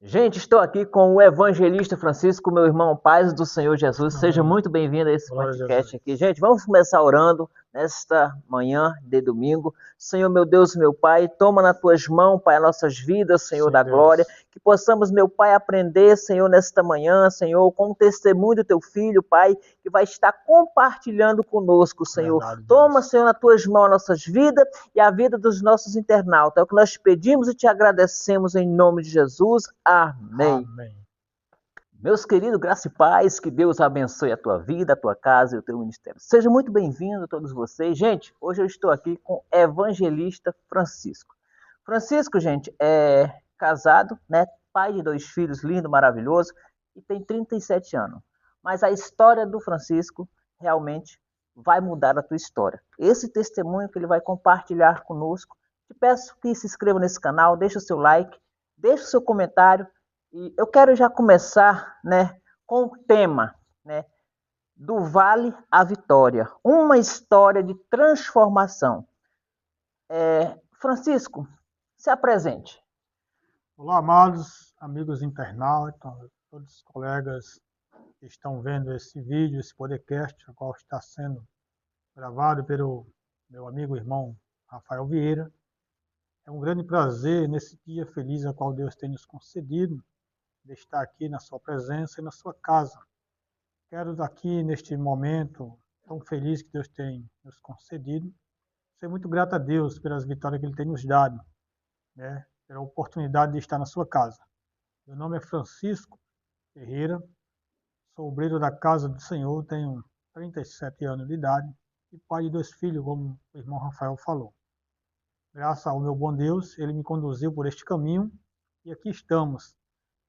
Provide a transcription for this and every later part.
Gente, estou aqui com o evangelista Francisco, meu irmão, paz do Senhor Jesus. Seja Amém. muito bem-vindo a esse Glória a podcast aqui. Jesus. Gente, vamos começar orando nesta manhã de domingo. Senhor, meu Deus, meu Pai, toma nas tuas mãos, Pai, as nossas vidas, Senhor Sim, da glória. Deus. Que possamos, meu Pai, aprender, Senhor, nesta manhã, Senhor, com o testemunho do teu filho, Pai, que vai estar compartilhando conosco, Senhor. Verdade, Toma, Deus. Senhor, nas tuas mãos as nossas vidas e a vida dos nossos internautas. É o que nós pedimos e te agradecemos em nome de Jesus. Amém. Amém. Meus queridos, graça e paz, que Deus abençoe a tua vida, a tua casa e o teu ministério. Sejam muito bem-vindos todos vocês. Gente, hoje eu estou aqui com o evangelista Francisco. Francisco, gente, é casado, né? Pai de 2 filhos, lindo, maravilhoso, e tem 37 anos. Mas a história do Francisco realmente vai mudar a tua história. Esse testemunho que ele vai compartilhar conosco, te peço que se inscreva nesse canal, deixe o seu like, deixe o seu comentário, e eu quero já começar, né, com o tema, né, do Vale à Vitória, uma história de transformação. Francisco, se apresente. Olá, amados amigos internautas, todos os colegas que estão vendo esse vídeo, esse podcast, o qual está sendo gravado pelo meu amigo e irmão Rafael Vieira. É um grande prazer nesse dia feliz a qual Deus tem nos concedido de estar aqui na sua presença e na sua casa. Quero aqui neste momento tão feliz que Deus tem nos concedido, ser muito grato a Deus pelas vitórias que Ele tem nos dado, né? Pela oportunidade de estar na sua casa. Meu nome é Francisco Ferreira, sou obreiro da casa do Senhor, tenho 37 anos de idade e pai de 2 filhos, como o irmão Rafael falou. Graças ao meu bom Deus, Ele me conduziu por este caminho e aqui estamos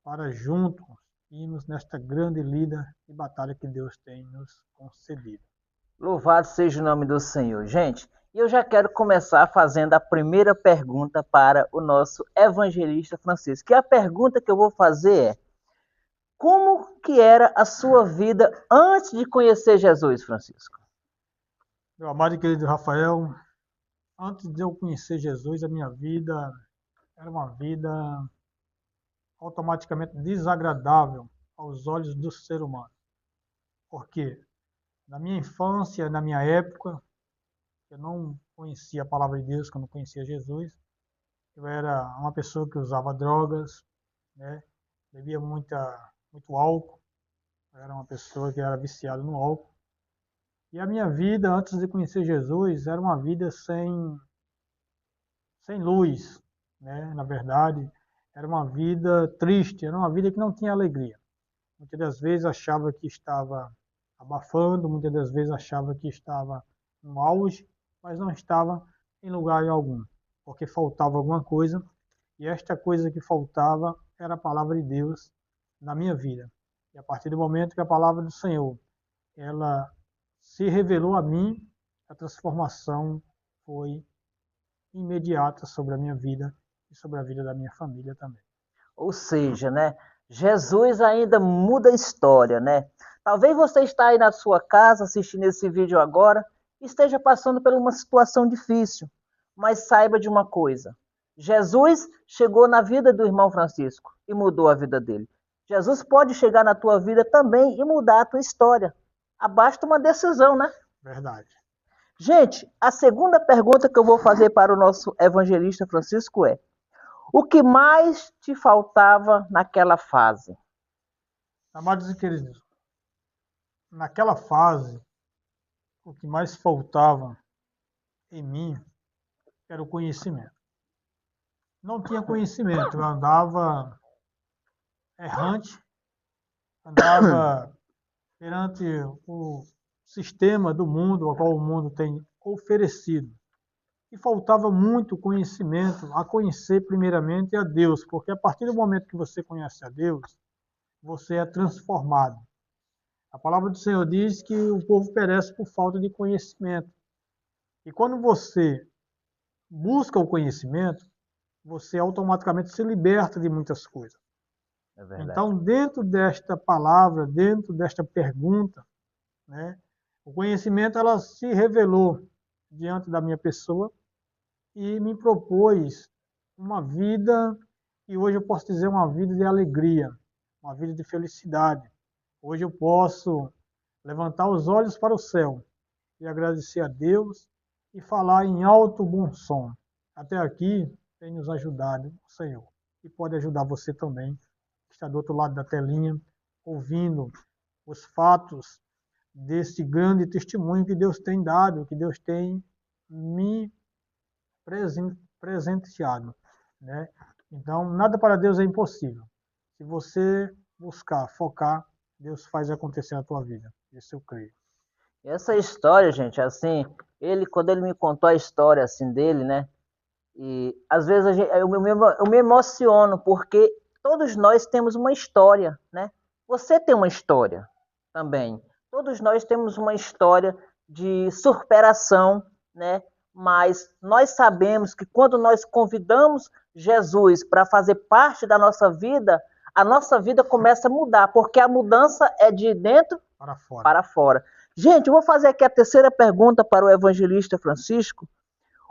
para juntos irmos nesta grande lida e batalha que Deus tem nos concedido. Louvado seja o nome do Senhor. Gente, eu já quero começar fazendo a primeira pergunta para o nosso evangelista Francisco. E a pergunta que eu vou fazer é: como que era a sua vida antes de conhecer Jesus, Francisco? Meu amado e querido Rafael, antes de eu conhecer Jesus, a minha vida era uma vida automaticamente desagradável aos olhos do ser humano. Porque na minha infância, na minha época, eu não conhecia a palavra de Deus, que eu não conhecia Jesus. Eu era uma pessoa que usava drogas, né? Bebia muito álcool. Eu era uma pessoa que era viciada no álcool. E a minha vida, antes de conhecer Jesus, era uma vida sem luz, né? Na verdade, era uma vida triste, era uma vida que não tinha alegria. Muitas das vezes achava que estava abafando, muitas das vezes achava que estava no auge, mas não estava em lugar algum, porque faltava alguma coisa, e esta coisa que faltava era a palavra de Deus na minha vida. E a partir do momento que a palavra do Senhor, ela se revelou a mim, a transformação foi imediata sobre a minha vida e sobre a vida da minha família também. Ou seja, né, Jesus ainda muda a história, né? Talvez você está aí na sua casa assistindo esse vídeo agora e esteja passando por uma situação difícil, mas saiba de uma coisa: Jesus chegou na vida do irmão Francisco e mudou a vida dele. Jesus pode chegar na tua vida também e mudar a tua história. Basta uma decisão, né? Verdade. Gente, a segunda pergunta que eu vou fazer para o nosso evangelista Francisco é: o que mais te faltava naquela fase? Amados e queridos, naquela fase, o que mais faltava em mim era o conhecimento. Não tinha conhecimento, eu andava errante, andava perante o sistema do mundo, ao qual o mundo tem oferecido. E faltava muito conhecimento, a conhecer primeiramente a Deus, porque a partir do momento que você conhece a Deus, você é transformado. A palavra do Senhor diz que o povo perece por falta de conhecimento. E quando você busca o conhecimento, você automaticamente se liberta de muitas coisas. É verdade. Então, dentro desta palavra, dentro desta pergunta, né, o conhecimento ela se revelou diante da minha pessoa e me propôs uma vida E hoje eu posso dizer uma vida de alegria, uma vida de felicidade. Hoje eu posso levantar os olhos para o céu e agradecer a Deus e falar em alto bom som. Até aqui tem nos ajudado o Senhor. E pode ajudar você também, que está do outro lado da telinha, ouvindo os fatos desse grande testemunho que Deus tem dado, que Deus tem me presenteado, né? Então, nada para Deus é impossível. Se você buscar, focar, Deus faz acontecer na tua vida. Isso eu creio. Essa história, gente, assim, quando ele me contou a história assim dele, né? E às vezes eu me emociono porque todos nós temos uma história, né? Você tem uma história também. Todos nós temos uma história de superação, né? Mas nós sabemos que quando nós convidamos Jesus para fazer parte da nossa vida, a nossa vida começa a mudar, porque a mudança é de dentro para fora. Gente, eu vou fazer aqui a terceira pergunta para o evangelista Francisco.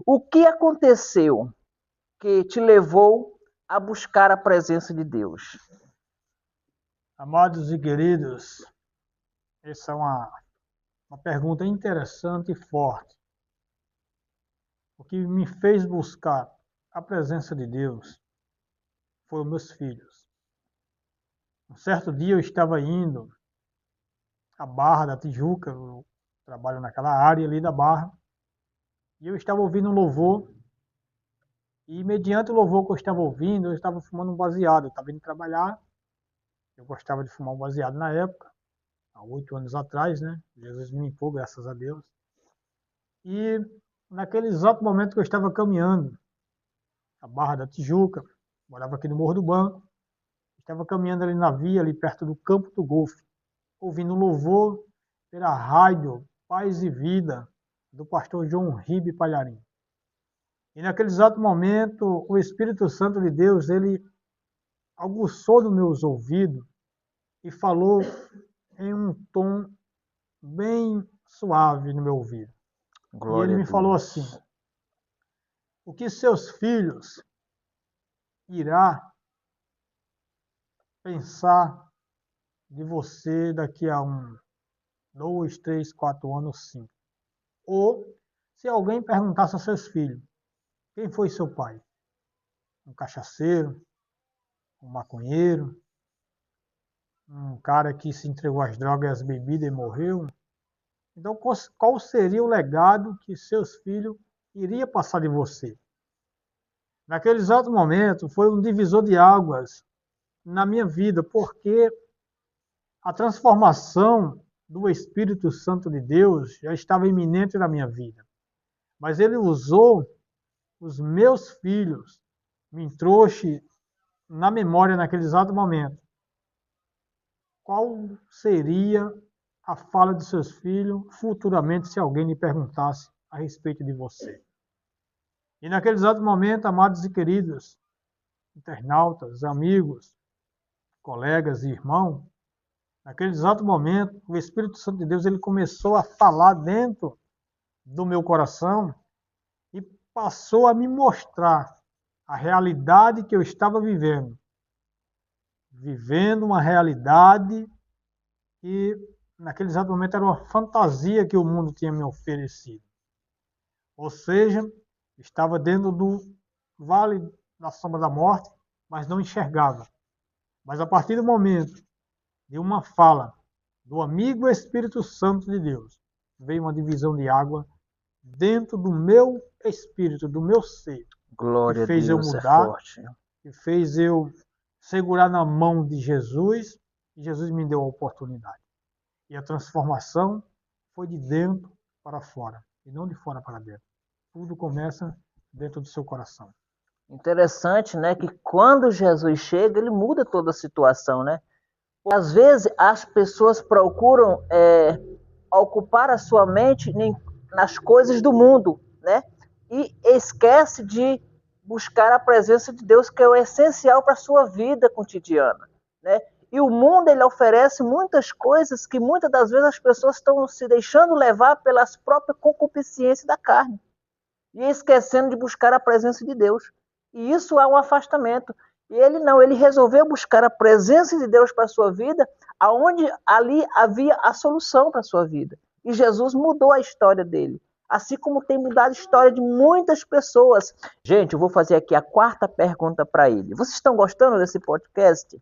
O que aconteceu que te levou a buscar a presença de Deus? Amados e queridos, essa é uma pergunta interessante e forte. O que me fez buscar a presença de Deus foram meus filhos. Um certo dia eu estava indo à Barra da Tijuca, eu trabalho naquela área ali da Barra, e eu estava ouvindo um louvor, e mediante o louvor que eu estava ouvindo, eu estava fumando um baseado. Eu estava indo trabalhar, eu gostava de fumar um baseado na época, há 8 anos atrás, né? Jesus me limpou, graças a Deus. E naquele exato momento que eu estava caminhando, a Barra da Tijuca, morava aqui no Morro do Banco, estava caminhando ali na via, ali perto do Campo do Golfe, ouvindo um louvor pela rádio Paz e Vida, do pastor João Ribe Palharim. E naquele exato momento, o Espírito Santo de Deus, ele aguçou nos meus ouvidos e falou em um tom bem suave no meu ouvido. Glória, e ele me falou assim: o que seus filhos irá pensar de você daqui a 2, 3, 4 anos, 5. Ou se alguém perguntasse aos seus filhos, quem foi seu pai? Um cachaceiro? Um maconheiro? Um cara que se entregou às drogas e às bebidas e morreu? Então, qual seria o legado que seus filhos iriam passar de você? Naquele exato momento, foi um divisor de águas na minha vida, porque a transformação do Espírito Santo de Deus já estava iminente na minha vida. Mas ele usou os meus filhos, me trouxe na memória naquele exato momento. Qual seria a fala de seus filhos futuramente se alguém lhe perguntasse a respeito de você? E naquele exato momento, amados e queridos, internautas, amigos, colegas e irmãos, naquele exato momento, o Espírito Santo de Deus ele começou a falar dentro do meu coração e passou a me mostrar a realidade que eu estava vivendo. Vivendo uma realidade que, naquele exato momento, era uma fantasia que o mundo tinha me oferecido. Ou seja, estava dentro do vale da sombra da morte, mas não enxergava. Mas a partir do momento de uma fala do amigo Espírito Santo de Deus, veio uma divisão de água dentro do meu espírito, do meu ser. Glória que fez a Deus, eu mudar, é forte. Que fez eu segurar na mão de Jesus, e Jesus me deu a oportunidade. E a transformação foi de dentro para fora, e não de fora para dentro. Tudo começa dentro do seu coração. Interessante, né, que quando Jesus chega, ele muda toda a situação, né? Às vezes as pessoas procuram ocupar a sua mente nas coisas do mundo, né? E esquece de buscar a presença de Deus, que é o essencial para a sua vida cotidiana, né? E o mundo, ele oferece muitas coisas que muitas das vezes as pessoas estão se deixando levar pelas próprias concupiscências da carne e esquecendo de buscar a presença de Deus. E isso é um afastamento. E ele não, ele resolveu buscar a presença de Deus para a sua vida, aonde ali havia a solução para a sua vida. E Jesus mudou a história dele, assim como tem mudado a história de muitas pessoas. Gente, eu vou fazer aqui a quarta pergunta para ele. Vocês estão gostando desse podcast?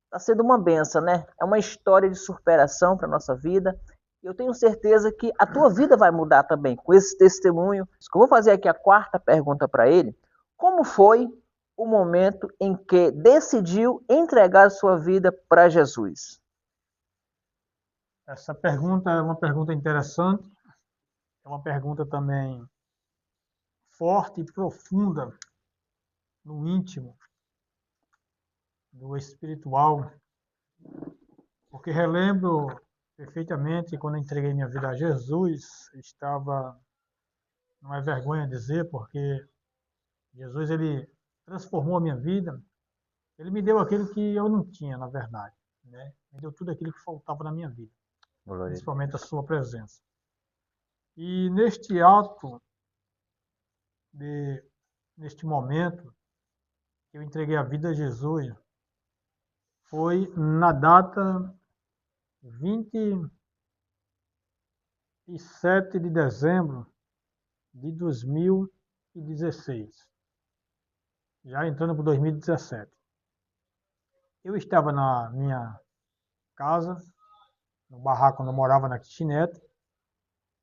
Está sendo uma benção, né? É uma história de superação para a nossa vida. Eu tenho certeza que a tua vida vai mudar também com esse testemunho. Eu vou fazer aqui a quarta pergunta para ele. Como foi o momento em que decidiu entregar a sua vida para Jesus? Essa pergunta é uma pergunta interessante, é uma pergunta também forte e profunda no íntimo, no espiritual, porque relembro perfeitamente quando eu entreguei minha vida a Jesus, estava, não é vergonha dizer, porque Jesus ele transformou a minha vida, ele me deu aquilo que eu não tinha, na verdade, né? Me deu tudo aquilo que faltava na minha vida, principalmente a sua presença. E neste ato, neste momento, que eu entreguei a vida a Jesus, foi na data 27 de dezembro de 2016, já entrando para 2017. Eu estava na minha casa, no barraco onde eu morava, na kitnet,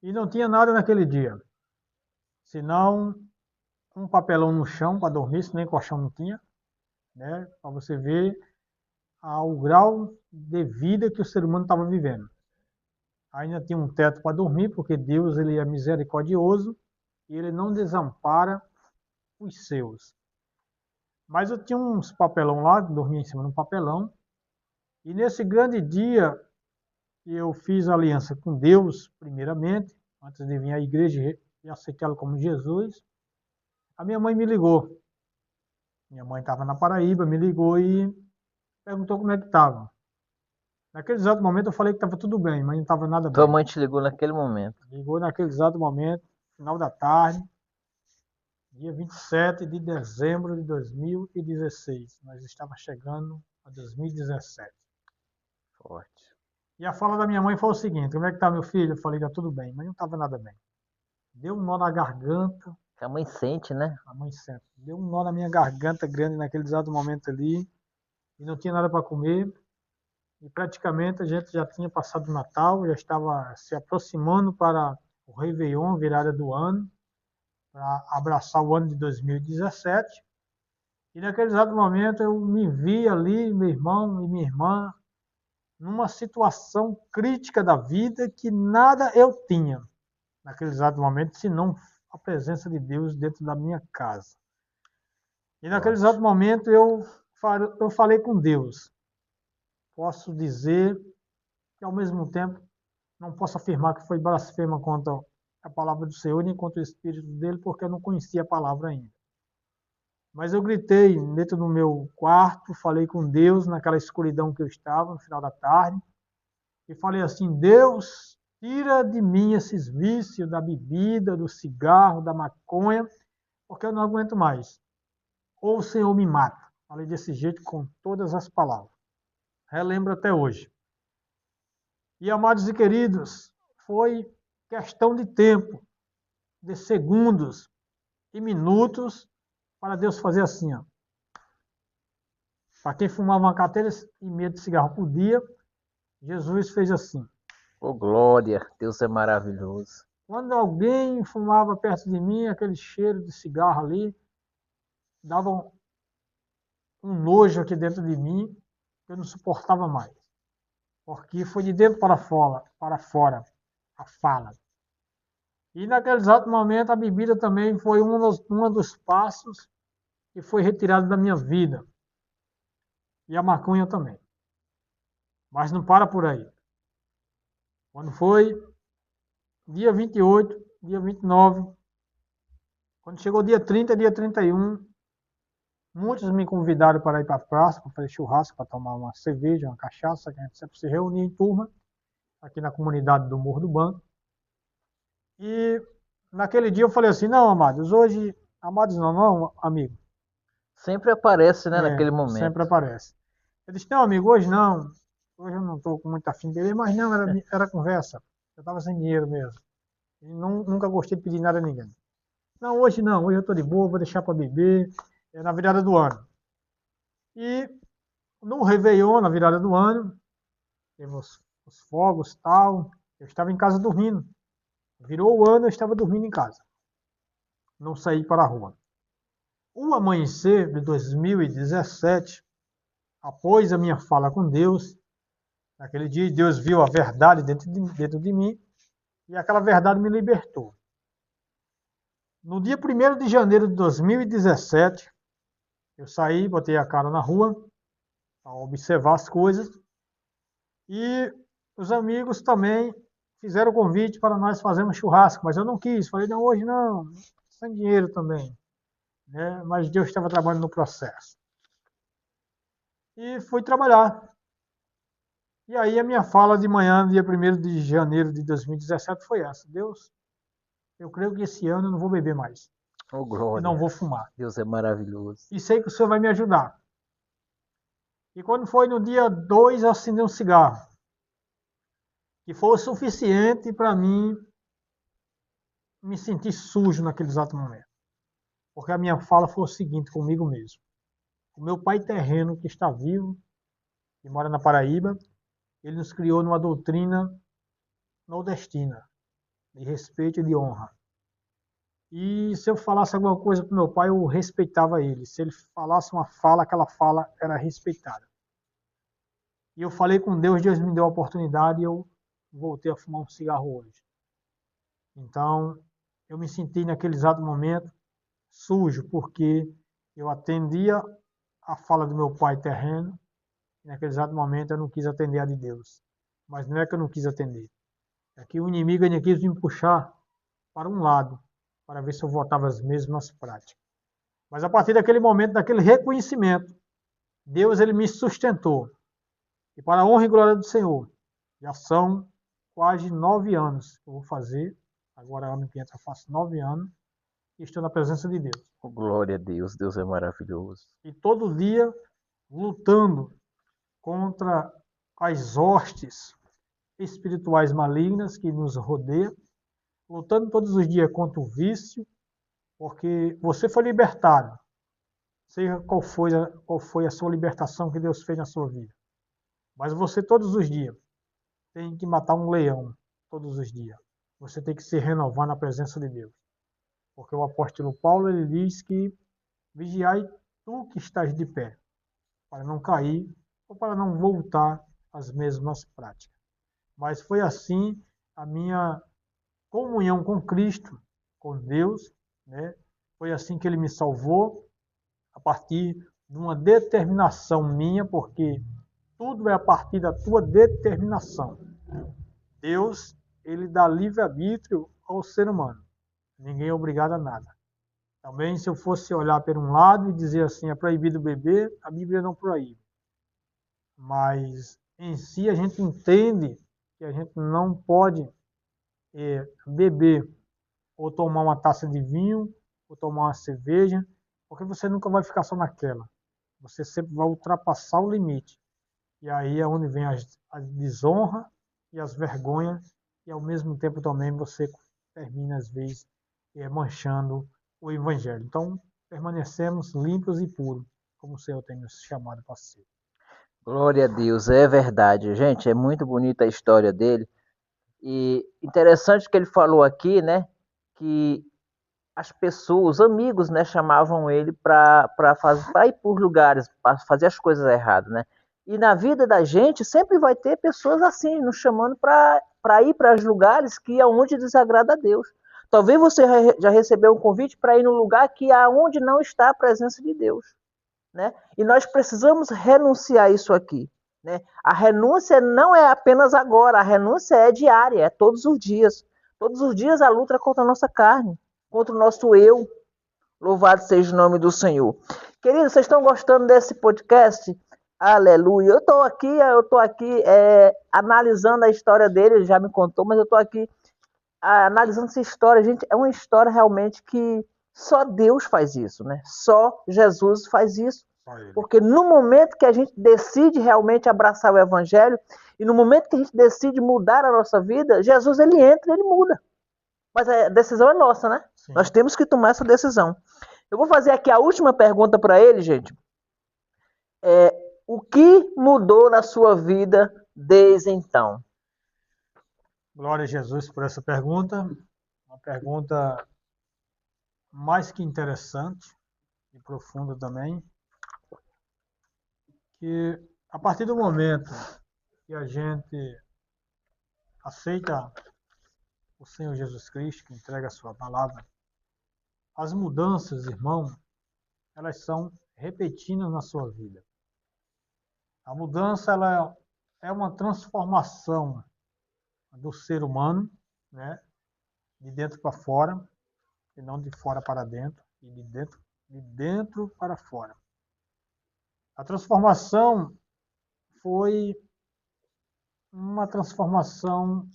e não tinha nada naquele dia, senão um papelão no chão para dormir, se nem colchão não tinha, né? Para você ver o grau de vida que o ser humano estava vivendo. Ainda tinha um teto para dormir, porque Deus ele é misericordioso e ele não desampara os seus. Mas eu tinha uns papelão lá, dormia em cima de um papelão, e nesse grande dia eu fiz aliança com Deus, primeiramente, antes de vir à igreja e aceitá-lo como Jesus. A minha mãe me ligou. Minha mãe estava na Paraíba, me ligou e perguntou como é que estava. Naquele exato momento eu falei que estava tudo bem, mas não estava nada Tua bem. mãe te ligou naquele momento. Ligou naquele exato momento, final da tarde, dia 27 de dezembro de 2016. Nós estávamos chegando a 2017. Forte. E a fala da minha mãe foi o seguinte: como é que está meu filho? Eu falei, está tudo bem, mas não estava nada bem. Deu um nó na garganta. Que a mãe sente, né? A mãe sente. Deu um nó na minha garganta grande naquele exato momento ali. E não tinha nada para comer. E praticamente a gente já tinha passado o Natal, já estava se aproximando para o Réveillon, virada do ano, para abraçar o ano de 2017. E naquele exato momento eu me vi ali, meu irmão e minha irmã, numa situação crítica da vida que nada eu tinha naquele exato momento, senão a presença de Deus dentro da minha casa. E naquele exato momento eu falei com Deus. Posso dizer que ao mesmo tempo não posso afirmar que foi blasfema contra a palavra do Senhor nem contra o Espírito dele, porque eu não conhecia a palavra ainda. Mas eu gritei dentro do meu quarto, falei com Deus naquela escuridão que eu estava no final da tarde, e falei assim: Deus, tira de mim esses vícios da bebida, do cigarro, da maconha, porque eu não aguento mais. Ou o Senhor me mata. Falei desse jeito com todas as palavras. Relembro até hoje. E, amados e queridos, foi questão de tempo, de segundos e minutos, para Deus fazer assim, ó. Para quem fumava uma carteira e meia de cigarro por dia, Jesus fez assim. Ô, glória, Deus é maravilhoso. Quando alguém fumava perto de mim, aquele cheiro de cigarro ali, dava um nojo aqui dentro de mim, que eu não suportava mais. Porque foi de dentro para fora a fala. E naquele exato momento a bebida também foi um dos passos que foi retirado da minha vida. E a maconha também. Mas não para por aí. Quando foi dia 28, dia 29, quando chegou dia 30, dia 31, muitos me convidaram para ir para a praça, para fazer churrasco, para tomar uma cerveja, uma cachaça, que a gente sempre se reunia em turma, aqui na comunidade do Morro do Banco. E naquele dia eu falei assim: não, amados, hoje, amados não, amigo, Sempre aparece, né, naquele Sempre momento. aparece. Eu disse, não, amigo, hoje não. Hoje eu não estou com muita afim de beber, mas não, era conversa. Eu estava sem dinheiro mesmo. E nunca gostei de pedir nada a ninguém. Não, hoje eu estou de boa, vou deixar para beber. É na virada do ano. E no Réveillon, na virada do ano, teve os fogos e tal. Eu estava em casa dormindo. Virou o ano, eu estava dormindo em casa. Não saí para a rua. O amanhecer de 2017, após a minha fala com Deus, naquele dia Deus viu a verdade dentro de mim e aquela verdade me libertou. No dia 1º de janeiro de 2017, eu saí, botei a cara na rua para observar as coisas e os amigos também fizeram o convite para nós fazermos churrasco, mas eu não quis. Falei, não, hoje não, sem dinheiro também. Né? Mas Deus estava trabalhando no processo. E fui trabalhar. E aí a minha fala de manhã, dia 1º de janeiro de 2017, foi essa. Deus, eu creio que esse ano eu não vou beber mais. Oh, E não glória. vou fumar. Deus é maravilhoso. E sei que o Senhor vai me ajudar. E quando foi no dia 2, eu acendi um cigarro. Que foi o suficiente para mim me sentir sujo naquele exato momento. Porque a minha fala foi o seguinte comigo mesmo. O meu pai terreno, que está vivo, que mora na Paraíba, ele nos criou numa doutrina nordestina, de respeito e de honra. E se eu falasse alguma coisa para o meu pai, eu respeitava ele. Se ele falasse uma fala, aquela fala era respeitada. E eu falei com Deus, Deus me deu a oportunidade e eu voltei a fumar um cigarro hoje. Então, eu me senti naquele exato momento sujo, porque eu atendia a fala do meu pai terreno, e naquele exato momento eu não quis atender a de Deus. Mas não é que eu não quis atender. É que o inimigo ainda quis me puxar para um lado, para ver se eu voltava às mesmas práticas. Mas a partir daquele momento, daquele reconhecimento, Deus ele me sustentou. E para a honra e glória do Senhor, já são quase 9 anos que eu vou fazer. Agora, ano que entra, eu faço 9 anos e estou na presença de Deus. Oh, glória a Deus. Deus é maravilhoso. E todo dia lutando contra as hostes espirituais malignas que nos rodeiam, lutando todos os dias contra o vício, porque você foi libertado, seja qual foi a sua libertação que Deus fez na sua vida. Mas você todos os dias tem que matar um leão, todos os dias. Você tem que se renovar na presença de Deus. Porque o apóstolo Paulo ele diz que vigiai tu que estás de pé, para não cair ou para não voltar às mesmas práticas. Mas foi assim a minha comunhão com Cristo, com Deus, né? Foi assim que ele me salvou, a partir de uma determinação minha, porque tudo é a partir da tua determinação. Deus, ele dá livre-arbítrio ao ser humano. Ninguém é obrigado a nada. Também, se eu fosse olhar por um lado e dizer assim, é proibido beber, a Bíblia não proíbe. Mas, em si, a gente entende que a gente não pode beber ou tomar uma taça de vinho ou tomar uma cerveja, porque você nunca vai ficar só naquela. Você sempre vai ultrapassar o limite. E aí é onde vem a desonra e as vergonhas, e ao mesmo tempo também você termina, às vezes, manchando o Evangelho. Então, permanecemos limpos e puros, como o Senhor tem nos chamado para ser. Glória a Deus, é verdade. Gente, é muito bonita a história dele. E interessante que ele falou aqui, né, que as pessoas, os amigos, né, chamavam ele para ir por lugares, para fazer as coisas erradas, né? E na vida da gente sempre vai ter pessoas assim, nos chamando para ir para os lugares que aonde desagrada a Deus. Talvez você já recebeu um convite para ir num lugar que aonde não está a presença de Deus, né? E nós precisamos renunciar a isso aqui, né? A renúncia não é apenas agora, a renúncia é diária, é todos os dias. Todos os dias a luta é contra a nossa carne, contra o nosso eu. Louvado seja o nome do Senhor. Queridos, vocês estão gostando desse podcast? Aleluia. Eu estou aqui analisando a história dele, ele já me contou, mas eu estou aqui analisando essa história. Gente, é uma história realmente que Só Deus faz isso, né? Só Jesus faz isso. Só ele. Porque no momento que a gente decide realmente abraçar o evangelho e no momento que a gente decide mudar a nossa vida, Jesus ele entra e ele muda. Mas a decisão é nossa, né? Sim. Nós temos que tomar essa decisão. Eu vou fazer aqui a última pergunta para ele, gente. O que mudou na sua vida desde então? Glória a Jesus por essa pergunta. Uma pergunta mais que interessante e profunda também. Que a partir do momento que a gente aceita o Senhor Jesus Cristo, que entrega a sua palavra, as mudanças, irmão, elas são repetidas na sua vida. A mudança ela é uma transformação do ser humano, né, de dentro para fora, e não de fora para dentro, e de dentro para fora. A transformação foi uma transformação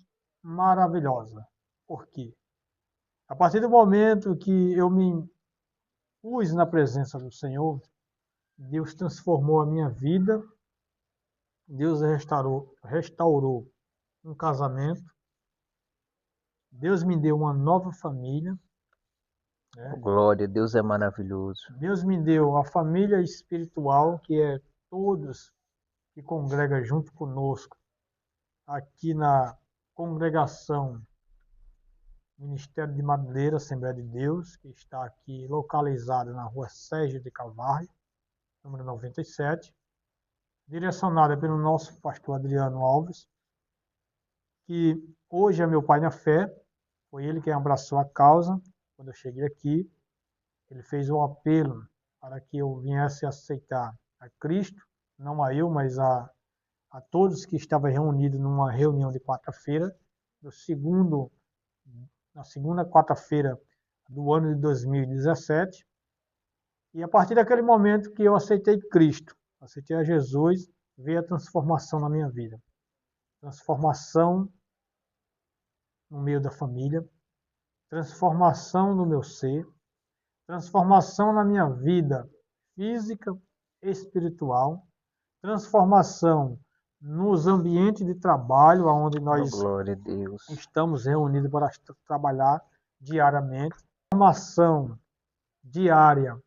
maravilhosa. Por quê? A partir do momento que eu me pus na presença do Senhor, Deus transformou a minha vida, Deus restaurou um casamento, Deus me deu uma nova família, né? Glória, Deus é maravilhoso. Deus me deu a família espiritual, que é todos que congregam junto conosco aqui na congregação Ministério de Madureira, Assembleia de Deus, que está aqui localizada na rua Sérgio de Carvalho, número 97, direcionada pelo nosso pastor Adriano Alves, que hoje é meu pai na fé, foi ele quem abraçou a causa. Quando eu cheguei aqui, ele fez um apelo para que eu viesse aceitar a Cristo, não a eu, mas a todos que estavam reunidos numa reunião de quarta-feira, na segunda quarta-feira do ano de 2017. E a partir daquele momento que eu aceitei Cristo, aceitei a Jesus, veio a transformação na minha vida. Transformação no meio da família, transformação no meu ser, transformação na minha vida física, espiritual, transformação nos ambientes de trabalho, onde nós Glória a Deus. estamos reunidos para trabalhar diariamente. Transformação diária,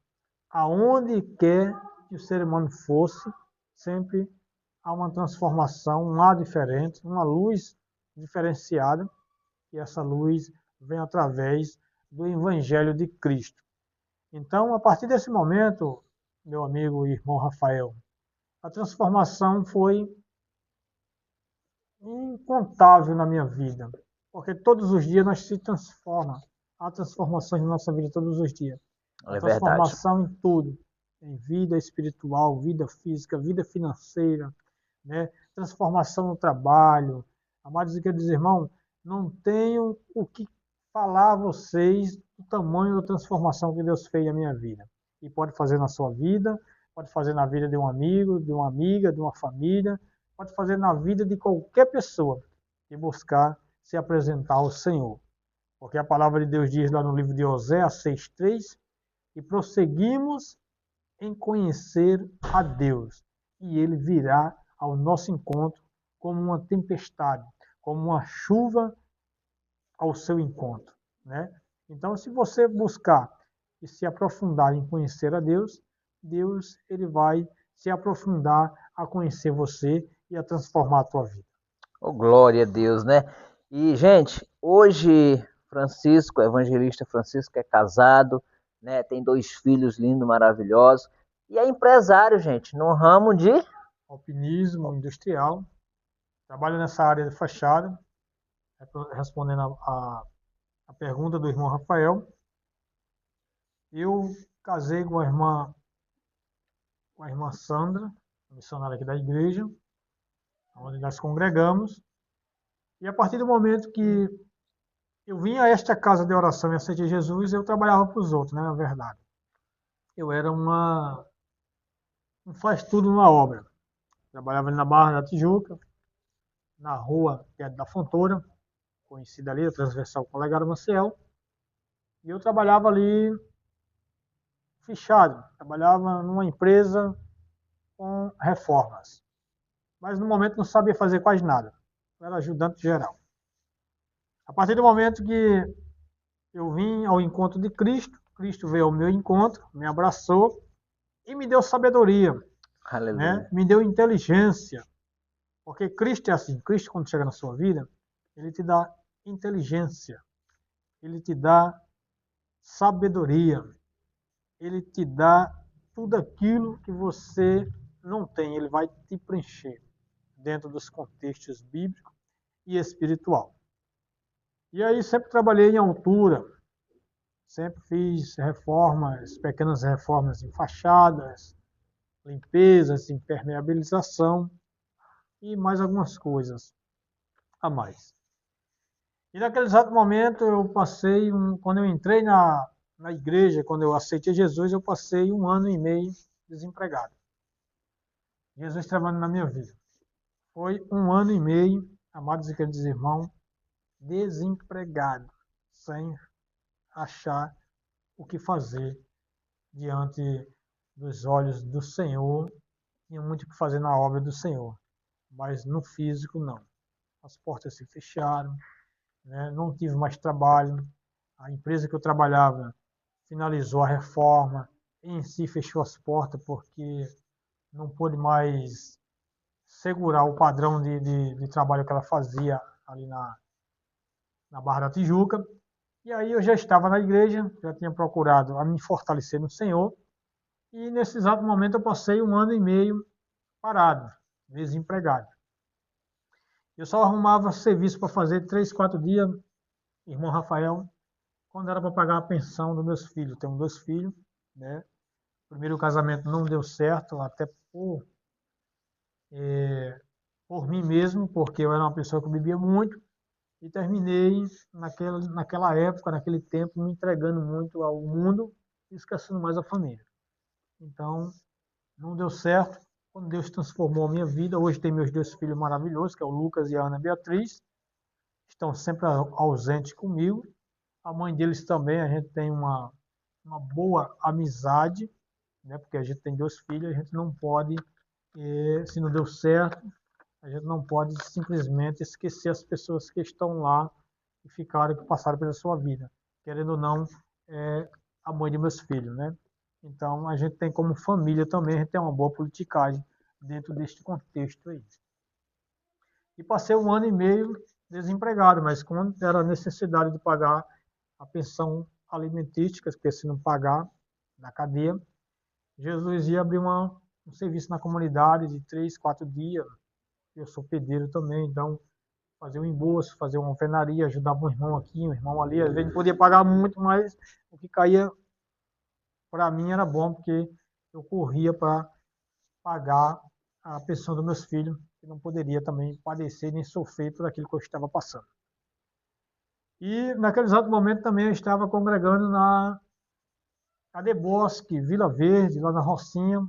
aonde quer que o ser humano fosse, sempre há uma transformação, um ar diferente, uma luz diferenciada, e essa luz vem através do Evangelho de Cristo. Então, a partir desse momento, meu amigo e irmão Rafael, a transformação foi incontável na minha vida, porque todos os dias nós se transforma. Há transformações na nossa vida todos os dias. É transformação verdade. em tudo, em vida espiritual, vida física, vida financeira, né? Transformação no trabalho. Amados e queridos irmãos, não tenho o que falar a vocês do tamanho da transformação que Deus fez na minha vida. E pode fazer na sua vida, pode fazer na vida de um amigo, de uma amiga, de uma família, pode fazer na vida de qualquer pessoa e buscar se apresentar ao Senhor. Porque a palavra de Deus diz lá no livro de Oséias 6:3, e prosseguimos em conhecer a Deus, e Ele virá ao nosso encontro como uma tempestade, como uma chuva ao seu encontro, né? Então, se você buscar e se aprofundar em conhecer a Deus, Deus ele vai se aprofundar a conhecer você e a transformar a tua vida. Oh, glória a Deus, né? E, gente, hoje Francisco, o evangelista Francisco, é casado, né? Tem 2 filhos lindos, maravilhosos. E é empresário, gente, no ramo de alpinismo industrial. Trabalho nessa área de fachada, respondendo a pergunta do irmão Rafael. Eu casei com a irmã Sandra, missionária aqui da igreja, onde nós congregamos. E a partir do momento que eu vim a esta casa de oração e aceitei Jesus, eu trabalhava para os outros, né, na verdade. Eu era um faz-tudo numa obra. Trabalhava ali na Barra da Tijuca, na rua da Fontoura, conhecida ali, a transversal com o Legado Maciel. E eu trabalhava ali fichado, trabalhava numa empresa com reformas, mas no momento não sabia fazer quase nada. Eu era ajudante geral. A partir do momento que eu vim ao encontro de Cristo, Cristo veio ao meu encontro, me abraçou e me deu sabedoria, né? Aleluia. Me deu inteligência, porque Cristo é assim, Cristo quando chega na sua vida, ele te dá inteligência, ele te dá sabedoria, ele te dá tudo aquilo que você não tem, ele vai te preencher dentro dos contextos bíblico e espiritual. E aí sempre trabalhei em altura, sempre fiz reformas, pequenas reformas em fachadas, limpezas, impermeabilização e mais algumas coisas a mais. E naquele exato momento eu passei, quando eu entrei na igreja, quando eu aceitei Jesus, eu passei 1 ano e meio desempregado. Jesus trabalhando na minha vida. Foi 1 ano e meio, amados e queridos irmãos, desempregado, sem achar o que fazer diante dos olhos do Senhor. Tinha muito o que fazer na obra do Senhor, mas no físico não. As portas se fecharam, né? Não tive mais trabalho. A empresa que eu trabalhava finalizou a reforma, em si fechou as portas porque não pôde mais segurar o padrão de trabalho que ela fazia ali na Barra da Tijuca. E aí eu já estava na igreja, já tinha procurado a me fortalecer no Senhor. E nesse exato momento eu passei 1 ano e meio parado, desempregado. Eu só arrumava serviço para fazer 3, 4 dias, irmão Rafael, quando era para pagar a pensão dos meus filhos. Eu tenho 2 filhos, né? O primeiro casamento não deu certo, até por mim mesmo, porque eu era uma pessoa que bebia muito. E terminei naquela época, naquele tempo, me entregando muito ao mundo e esquecendo mais a família. Então, não deu certo. Quando Deus transformou a minha vida, hoje tem meus 2 filhos maravilhosos, que é o Lucas e a Ana Beatriz, estão sempre ausentes comigo. A mãe deles também, a gente tem uma boa amizade, né? Porque a gente tem 2 filhos, a gente não pode, se não deu certo, a gente não pode simplesmente esquecer as pessoas que estão lá e ficaram, que passaram pela sua vida. Querendo ou não, é a mãe de meus filhos, né? Então, a gente tem como família também, a gente tem uma boa politicagem dentro deste contexto aí. E passei 1 ano e meio desempregado, mas quando era a necessidade de pagar a pensão alimentícia, porque se não pagar na cadeia, Jesus ia abrir um serviço na comunidade de 3, 4 dias. Eu sou pedreiro também, então fazer um embolso, fazer uma alvenaria, ajudava um irmão aqui, um irmão ali. Às vezes não podia pagar muito, mas o que caía para mim era bom, porque eu corria para pagar a pensão dos meus filhos, que não poderia também padecer nem sofrer por aquilo que eu estava passando. E naquele exato momento também eu estava congregando na Cadebosque, Vila Verde, lá na Rocinha.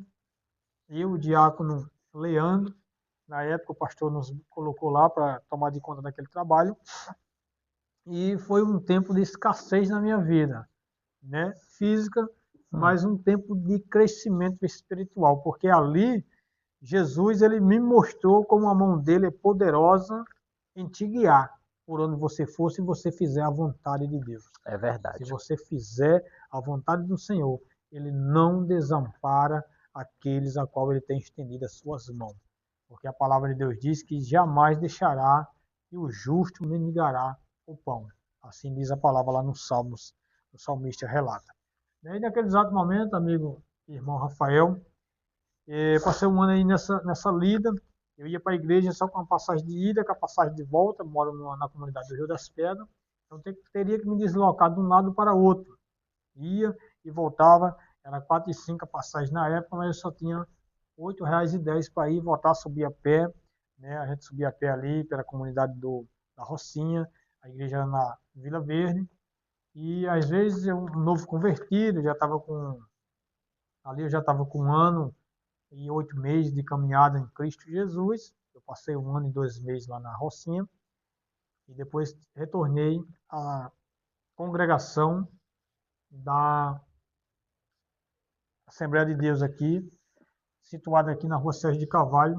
Eu, o diácono Leandro, na época o pastor nos colocou lá para tomar de conta daquele trabalho. E foi um tempo de escassez na minha vida, né? Física, mas um tempo de crescimento espiritual, porque ali Jesus ele me mostrou como a mão dele é poderosa em te guiar por onde você for, se você fizer a vontade de Deus. É Se verdade. você fizer a vontade do Senhor, ele não desampara aqueles a qual ele tem estendido as suas mãos. Porque a palavra de Deus diz que jamais deixará e o justo mendigará o pão. Assim diz a palavra lá nos Salmos, o salmista relata. E aí, naquele exato momento, amigo, irmão Rafael, passei 1 ano aí nessa lida. Eu ia para a igreja só com a passagem de ida, com a passagem de volta. Moro na comunidade do Rio das Pedras. Então teria que me deslocar de um lado para outro. Ia e voltava. Era 4 e 5 a passagem na época, mas eu só tinha R$8,10 para ir e voltar, subir a pé. Né? A gente subia a pé ali pela comunidade da Rocinha, a igreja era na Vila Verde. E às vezes eu, um novo convertido, eu já estava com 1 ano e 8 meses de caminhada em Cristo Jesus. Eu passei 1 ano e 2 meses lá na Rocinha e depois retornei à congregação da Assembleia de Deus aqui, situada aqui na Rua Sérgio de Carvalho,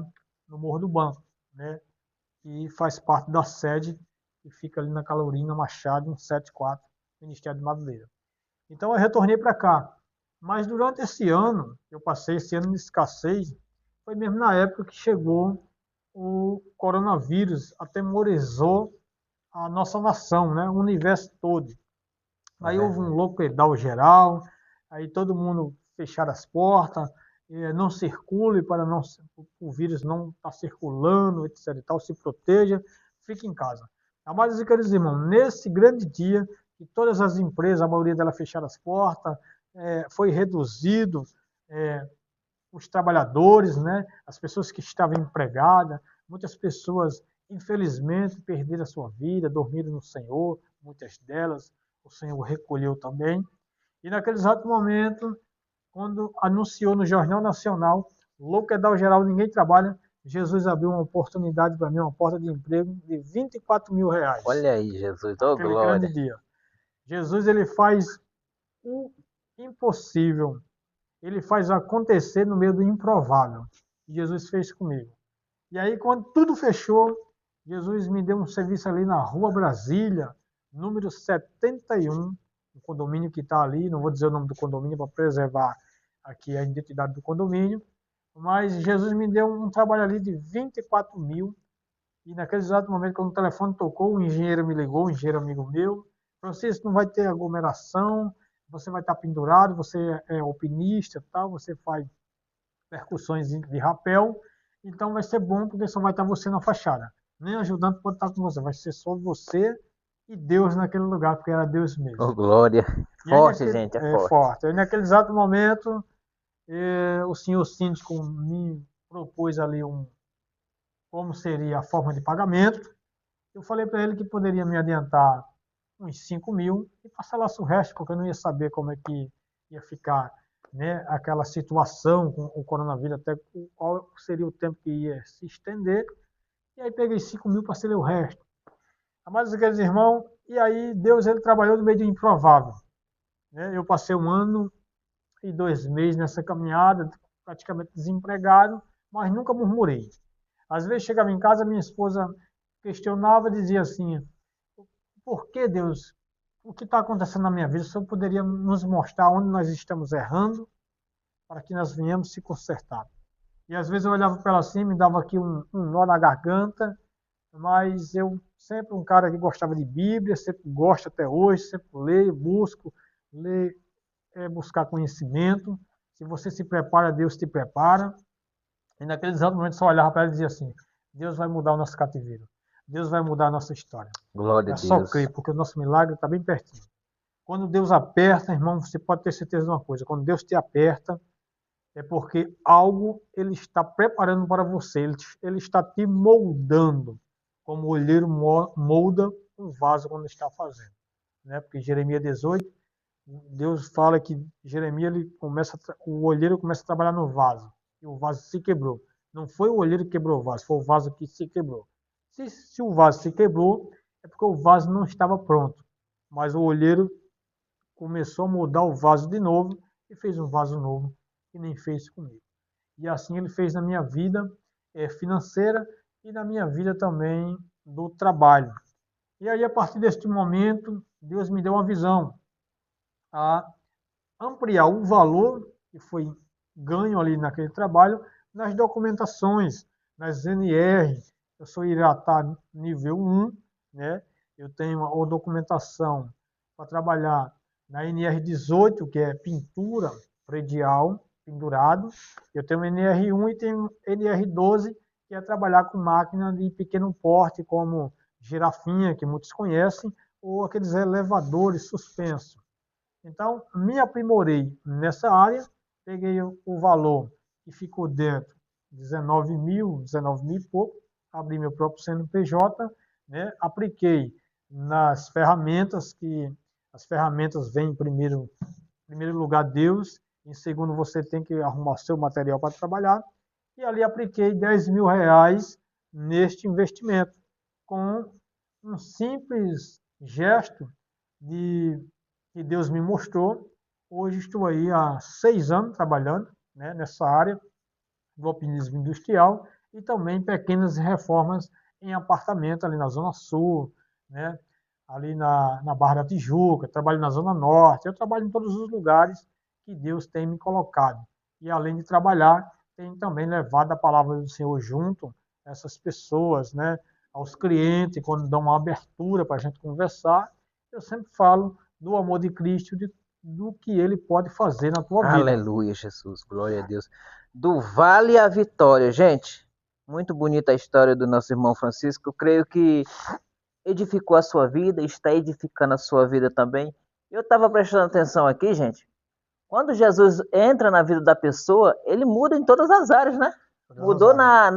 no Morro do Banco, né? E faz parte da sede que fica ali na Calorina Machado, 174, Ministério de Madureira. Então eu retornei para cá. Mas durante esse ano, eu passei esse ano de escassez, foi mesmo na época que chegou o coronavírus, atemorizou a nossa nação, né? O universo todo. Aí houve um lockdown geral, aí todo mundo fecharam as portas, não circule para não, o vírus não estar circulando, etc. E tal, se proteja, fique em casa. Amados e queridos irmãos, nesse grande dia, que todas as empresas, a maioria delas fecharam as portas, foi reduzido os trabalhadores, né, as pessoas que estavam empregadas, muitas pessoas, infelizmente, perderam a sua vida, dormiram no Senhor, muitas delas, o Senhor recolheu também. E naquele exato momento, quando anunciou no Jornal Nacional, lockdown geral, ninguém trabalha, Jesus abriu uma oportunidade para mim, uma porta de emprego de R$ 24.000. Olha aí, Jesus, oh Aquele grande glória. dia. Jesus, ele faz o impossível. Ele faz acontecer no meio do improvável. E Jesus fez comigo. E aí, quando tudo fechou, Jesus me deu um serviço ali na Rua Brasília, número 71, um condomínio que está ali, não vou dizer o nome do condomínio para preservar aqui a identidade do condomínio, mas Jesus me deu um trabalho ali de 24.000, e naquele exato momento, quando o telefone tocou, o engenheiro me ligou, um engenheiro amigo meu, Francisco, não vai ter aglomeração, você vai estar pendurado, você é alpinista, tal, você faz percussões de rapel, então vai ser bom porque só vai estar você na fachada. Nem ajudante pode estar com você, vai ser só você e Deus naquele lugar, porque era Deus mesmo. Oh glória. E aí, Forte, gente, é forte. forte. Aí naquele exato momento, o senhor síndico me propôs ali como seria a forma de pagamento. Eu falei para ele que poderia me adiantar uns 5.000 e parcelasse o resto, porque eu não ia saber como é que ia ficar, né, aquela situação com o coronavírus, até qual seria o tempo que ia se estender. E aí peguei 5.000 e parcelei o resto. Amados e queridos irmãos, e aí Deus ele trabalhou no meio do improvável. Né? Eu passei 1 ano e 2 meses nessa caminhada, praticamente desempregado, mas nunca murmurei. Às vezes chegava em casa, minha esposa questionava, dizia assim: por que Deus? O que está acontecendo na minha vida? O Senhor poderia nos mostrar onde nós estamos errando para que nós venhamos se consertar. E às vezes eu olhava para ela assim, me dava aqui um nó na garganta, mas eu sempre um cara que gostava de Bíblia, sempre gosto até hoje, sempre leio, busco, ler, buscar conhecimento. Se você se prepara, Deus te prepara. E naquele exato momento só olhava para ela e dizia assim: Deus vai mudar o nosso cativeiro. Deus vai mudar a nossa história. Glória É a só Deus. crer, porque o nosso milagre está bem pertinho. Quando Deus aperta, irmão, você pode ter certeza de uma coisa: quando Deus te aperta, é porque algo ele está preparando para você, ele está te moldando, como o olheiro molda um vaso quando está fazendo. Né? Porque Jeremias 18, Deus fala que Jeremias o olheiro começa a trabalhar no vaso, e o vaso se quebrou. Não foi o olheiro que quebrou o vaso, foi o vaso que se quebrou. Se o vaso se quebrou, é porque o vaso não estava pronto, mas o olheiro começou a mudar o vaso de novo e fez um vaso novo, que nem fez comigo. E assim ele fez na minha vida financeira e na minha vida também do trabalho. E aí, a partir deste momento, Deus me deu uma visão a ampliar o valor que foi ganho ali naquele trabalho nas documentações, nas NR. Eu sou Iratá nível 1, né? Eu tenho a documentação para trabalhar na NR18, que é pintura predial, pendurado. Eu tenho NR1 e tenho NR12, que é trabalhar com máquina de pequeno porte, como girafinha, que muitos conhecem, ou aqueles elevadores suspensos. Então, me aprimorei nessa área, peguei o valor que ficou dentro, 19 mil e pouco, abri meu próprio CNPJ, né? Apliquei nas ferramentas, que as ferramentas vêm em primeiro lugar Deus, em segundo você tem que arrumar seu material para trabalhar, e ali apliquei R$ 10.000 neste investimento, com um simples gesto que Deus me mostrou, Hoje estou aí há 6 anos trabalhando, né, nessa área do alpinismo industrial e também pequenas reformas em apartamento ali na Zona Sul, né, ali na Barra da Tijuca, trabalho na Zona Norte, eu trabalho em todos os lugares que Deus tem me colocado. E além de trabalhar, tenho também levado a palavra do Senhor junto a essas pessoas, né, aos clientes, quando dão uma abertura para a gente conversar, eu sempre falo do amor de Cristo, do que Ele pode fazer na tua vida. Aleluia, Jesus, glória a Deus. Do Vale à Vitória, gente, muito bonita a história do nosso irmão Francisco, eu creio que edificou a sua vida, está edificando a sua vida também. Eu estava prestando atenção aqui, gente, quando Jesus entra na vida da pessoa, ele muda em todas as áreas, né? Mudou na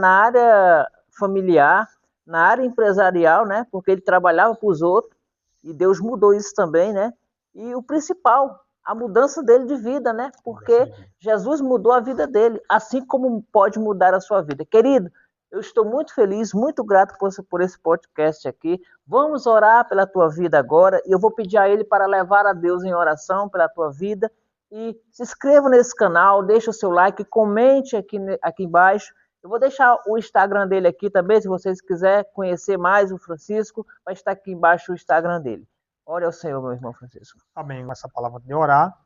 área familiar, na área empresarial, né? Porque ele trabalhava para os outros e Deus mudou isso também, né? E o principal, a mudança dele de vida, né? Porque Jesus mudou a vida dele, assim como pode mudar a sua vida. Querido, eu estou muito feliz, muito grato por esse podcast aqui. Vamos orar pela tua vida agora e eu vou pedir a ele para levar a Deus em oração pela tua vida. E se inscreva nesse canal, deixa o seu like, comente aqui embaixo. Eu vou deixar o Instagram dele aqui também, se vocês quiserem conhecer mais o Francisco, vai estar aqui embaixo o Instagram dele. Ore ao Senhor, meu irmão Francisco. Amém. Com essa palavra de orar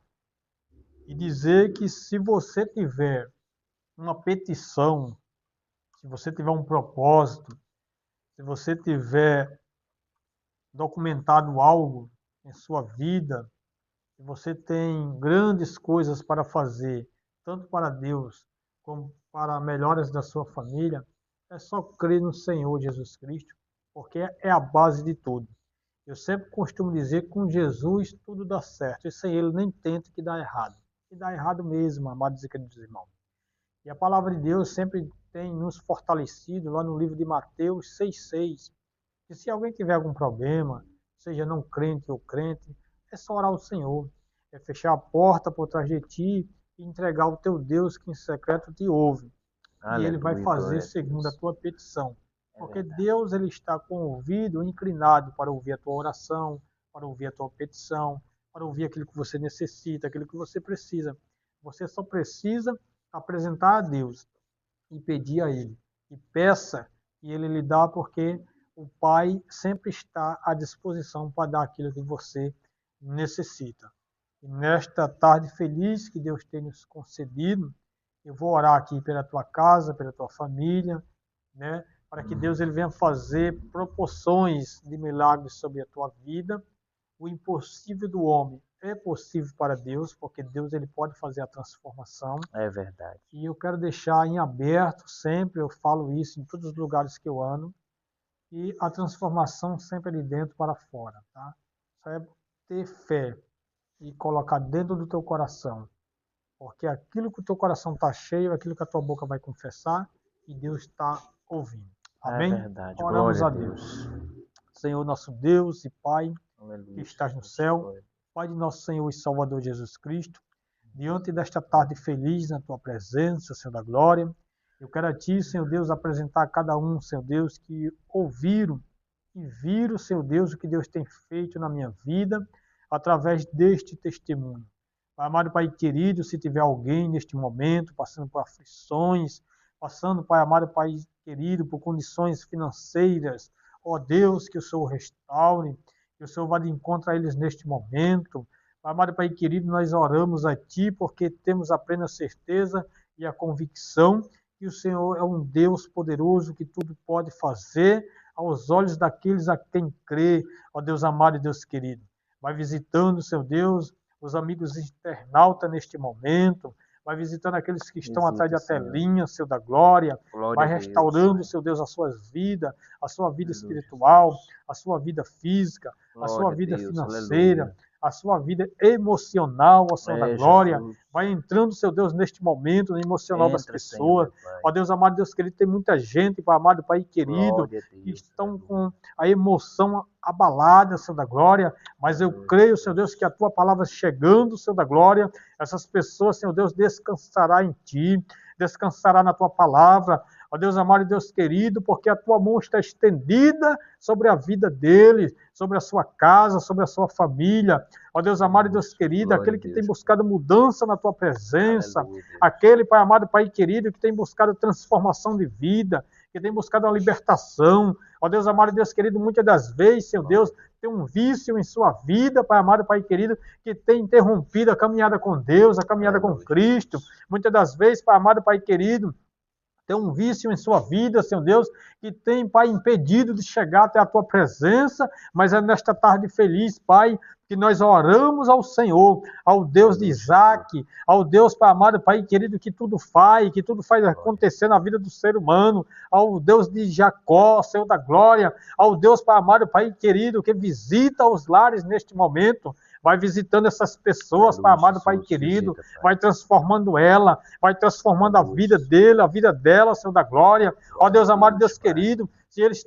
e dizer que se você tiver uma petição, se você tiver um propósito, se você tiver documentado algo em sua vida, se você tem grandes coisas para fazer, tanto para Deus como para melhoras da sua família, é só crer no Senhor Jesus Cristo, porque é a base de tudo. Eu sempre costumo dizer que com Jesus tudo dá certo, e sem Ele nem tenta que dá errado. E dá errado mesmo, amados e queridos irmãos. E a palavra de Deus sempre tem nos fortalecido, lá no livro de Mateus 6,6, que se alguém tiver algum problema, seja não crente ou crente, é só orar ao Senhor, é fechar a porta por trás de ti e entregar ao teu Deus que em secreto te ouve. Aleluia, e Ele vai fazer segundo a tua petição. Porque Deus ele está com o ouvido inclinado para ouvir a tua oração, para ouvir a tua petição, para ouvir aquilo que você necessita, aquilo que você precisa. Você só precisa apresentar a Deus e pedir a Ele. E peça e Ele lhe dá, porque o Pai sempre está à disposição para dar aquilo que você necessita. E nesta tarde feliz que Deus tem nos concedido, eu vou orar aqui pela tua casa, pela tua família, né? Para que Deus ele venha fazer proporções de milagres sobre a tua vida. O impossível do homem é possível para Deus, porque Deus ele pode fazer a transformação. É verdade. E eu quero deixar em aberto sempre, eu falo isso em todos os lugares que eu ando, e a transformação sempre de dentro para fora, tá? Só é ter fé e colocar dentro do teu coração, porque aquilo que o teu coração está cheio, aquilo que a tua boca vai confessar, e Deus está ouvindo. Amém? É verdade. Oramos a Deus. Senhor nosso Deus e Pai, aleluia, que estás no céu, Pai de nosso Senhor e Salvador Jesus Cristo, diante desta tarde feliz na tua presença, Senhor da glória, eu quero a Ti, Senhor Deus, apresentar a cada um, Senhor Deus, que ouviram e viram, Senhor Deus, o que Deus tem feito na minha vida através deste testemunho. Pai amado, Pai querido, se tiver alguém neste momento passando por aflições, passando, Pai amado, Pai querido, por condições financeiras, ó Deus, que o Senhor restaure, que o Senhor vá de encontro a eles neste momento. Pai amado, Pai querido, nós oramos a Ti porque temos a plena certeza e a convicção que o Senhor é um Deus poderoso que tudo pode fazer aos olhos daqueles a quem crê, ó Deus amado e Deus querido. Vai visitando, Senhor Deus, os amigos internautas neste momento, vai visitando aqueles que estão atrás da telinha, Senhor da glória, vai restaurando, Senhor Deus, as suas vidas, a sua vida espiritual, a sua vida física, a sua vida financeira, a sua vida emocional, ó Senhor da glória. Vai entrando, Senhor Deus, neste momento, no emocional das pessoas. Ó Deus amado, Deus querido, tem muita gente, Pai amado, Pai querido, que estão com a emoção abalada, Senhor da glória, mas eu creio, Senhor Deus, que a Tua palavra chegando, Senhor da glória, essas pessoas, Senhor Deus, descansará em Ti, descansará na Tua palavra, ó Deus amado e Deus querido, porque a tua mão está estendida sobre a vida deles, sobre a sua casa, sobre a sua família. Ó Deus amado e Deus querido, aquele que tem buscado mudança na tua presença, aquele, Pai amado, Pai querido, que tem buscado transformação de vida, que tem buscado uma libertação. Ó Deus amado e Deus querido, muitas das vezes, Senhor Deus, tem um vício em sua vida, Pai amado, Pai querido, que tem interrompido a caminhada com Deus, a caminhada com Cristo. Muitas das vezes, Pai amado, Pai querido, tem um vício em sua vida, Senhor Deus, que tem, Pai, impedido de chegar até a tua presença, mas é nesta tarde feliz, Pai, que nós oramos ao Senhor, ao Deus de Isaac, ao Deus, Pai amado, Pai querido, que tudo faz acontecer na vida do ser humano, ao Deus de Jacó, Senhor da glória, ao Deus, Pai amado, Pai querido, que visita os lares neste momento, vai visitando essas pessoas, Pai amado, Pai querido, vai transformando ela, vai transformando a vida dele, a vida dela, Senhor da glória. Ó Deus amado, Deus querido, se eles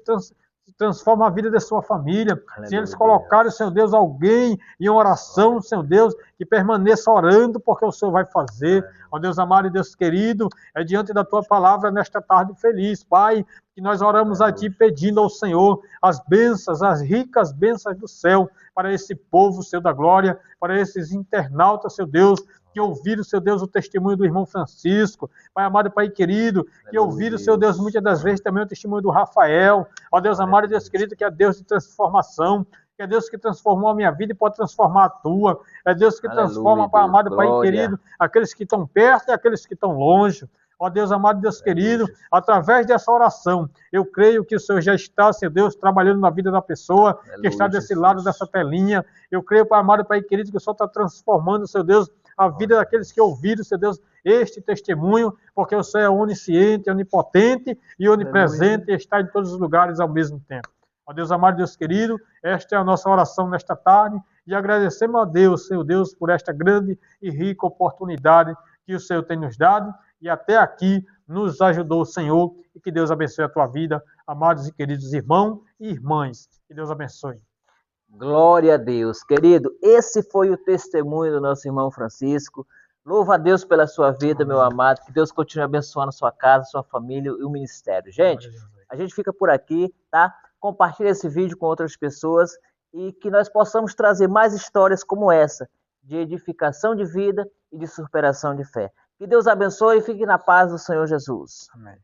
transformam a vida da sua família, se eles colocarem, Senhor Deus, alguém em oração, Senhor Deus, que permaneça orando, porque o Senhor vai fazer. Ó Deus amado e Deus querido, é diante da tua palavra nesta tarde feliz, Pai, que nós oramos a ti pedindo ao Senhor as bênçãos, as ricas bênçãos do céu para esse povo, Senhor da glória, para esses internautas, Senhor Deus, que ouviram, Senhor Deus, o testemunho do irmão Francisco, Pai amado e Pai querido, que ouviram, Senhor Deus, muitas das vezes também o testemunho do Rafael, ó Deus amado e Deus querido, que é Deus de transformação, que é Deus que transformou a minha vida e pode transformar a tua, é Deus que transforma, Pai amado e Pai querido, aqueles que estão perto e aqueles que estão longe. Ó Deus amado, Deus querido, através dessa oração, eu creio que o Senhor já está, Senhor Deus, trabalhando na vida da pessoa que está desse lado dessa telinha. Eu creio, Pai amado, Pai querido, que o Senhor está transformando, Senhor Deus, a vida daqueles que ouviram, Senhor Deus, este testemunho, porque o Senhor é onisciente, onipotente e onipresente e está em todos os lugares ao mesmo tempo. Ó Deus amado, Deus querido, esta é a nossa oração nesta tarde e agradecemos a Deus, Senhor Deus, por esta grande e rica oportunidade que o Senhor tem nos dado e até aqui nos ajudou o Senhor e que Deus abençoe a tua vida, amados e queridos irmãos e irmãs. Que Deus abençoe. Glória a Deus. Querido, esse foi o testemunho do nosso irmão Francisco. Louva a Deus pela sua vida, meu amado. Que Deus continue abençoando a sua casa, sua família e o ministério. Gente, a gente fica por aqui, tá? Compartilhe esse vídeo com outras pessoas e que nós possamos trazer mais histórias como essa, de edificação de vida e de superação de fé. Que Deus abençoe e fique na paz do Senhor Jesus. Amém.